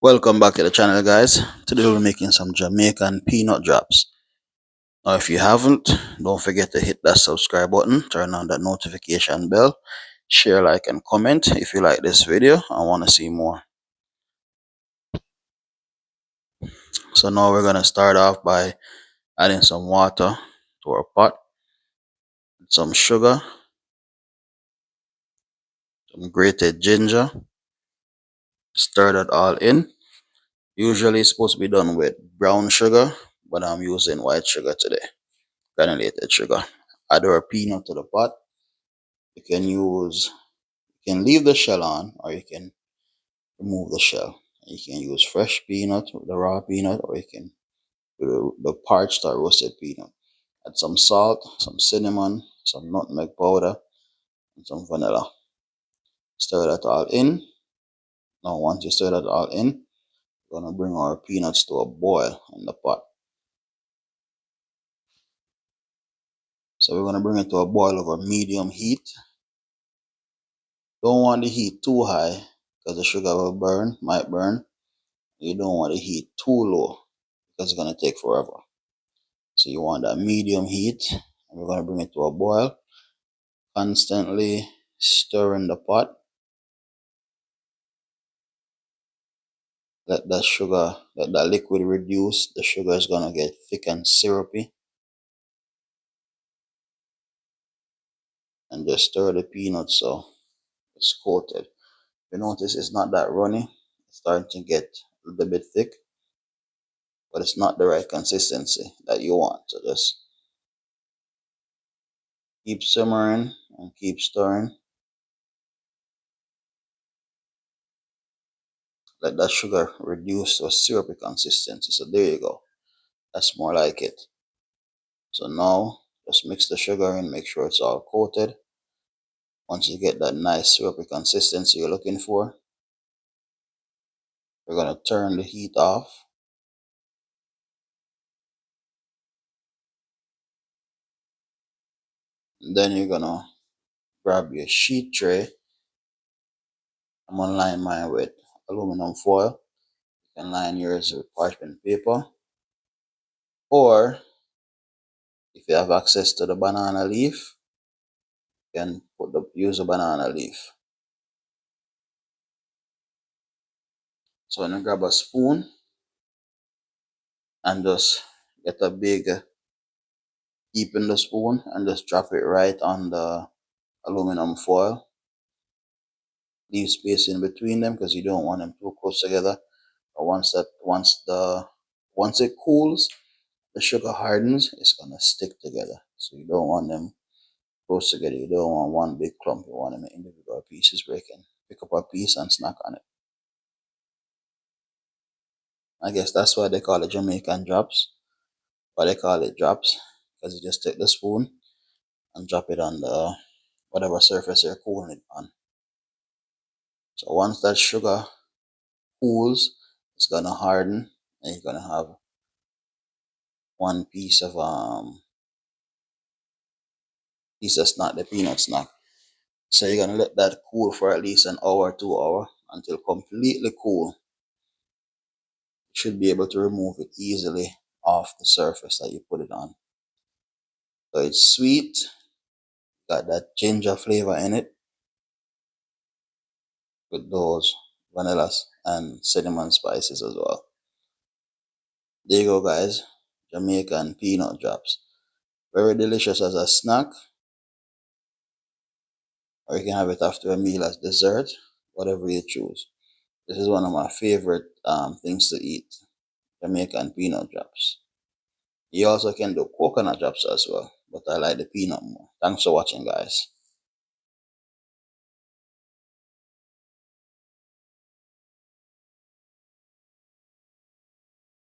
Welcome back to the channel, guys. Today we're making some Jamaican peanut drops. Now if you haven't, don't forget to hit that subscribe button, turn on that notification bell, share, like and comment if you like this video and want to see more. So now we're going to start off by adding some water to our pot, some sugar, some grated ginger. Stir that all in. Usually it's supposed to be done with brown sugar, but I'm using white sugar today, granulated sugar. Add our peanut to the pot. You can leave the shell on, or you can remove the shell. You can use fresh peanut, the raw peanut, or you can do the parched or roasted peanut. Add some salt, some cinnamon, some nutmeg powder, and some vanilla. Stir that all in. Now once you stir that all in, we're gonna bring our peanuts to a boil in the pot. So we're gonna bring it to a boil over medium heat. Don't want the heat too high because the sugar will might burn. You don't want the heat too low because it's gonna take forever. So you want that medium heat, and we're gonna bring it to a boil, constantly stirring the pot. Let that liquid reduce. The sugar is gonna get thick and syrupy. And just stir the peanuts so it's coated. You notice it's not that runny. It's starting to get a little bit thick, but it's not the right consistency that you want. So just keep simmering and keep stirring. Let that sugar reduce to a syrupy consistency. So there you go. That's more like it. So now just mix the sugar in, make sure it's all coated. Once you get that nice syrupy consistency you're looking for, we're going to turn the heat off. And then you're going to grab your sheet tray. I'm going to line mine with aluminum foil. You can line yours with parchment paper. Or if you have access to the banana leaf, you can use a banana leaf. So I'm going to grab a spoon and just get a big heap in the spoon and just drop it right on the aluminum foil. Leave space in between them because you don't want them too close together. But once it cools, the sugar hardens, it's gonna stick together. So you don't want them close together. You don't want one big clump. You want them in individual pieces where you can pick up a piece and snack on it. I guess that's why they call it Jamaican drops. Why they call it drops, because you just take the spoon and drop it on the whatever surface you're cooling it on. So once that sugar cools, it's gonna harden, and you're gonna have one piece of snack, the peanut snack. So you're gonna let that cool for at least an hour, 2 hours until completely cool. You should be able to remove it easily off the surface that you put it on. So it's sweet, got that ginger flavor in it with those vanilla and cinnamon spices as well. There you go, guys. Jamaican peanut drops. Very delicious as a snack, or you can have it after a meal as dessert, whatever you choose. This is one of my favorite things to eat, Jamaican peanut drops. You also can do coconut drops as well, but I like the peanut more. Thanks for watching, guys.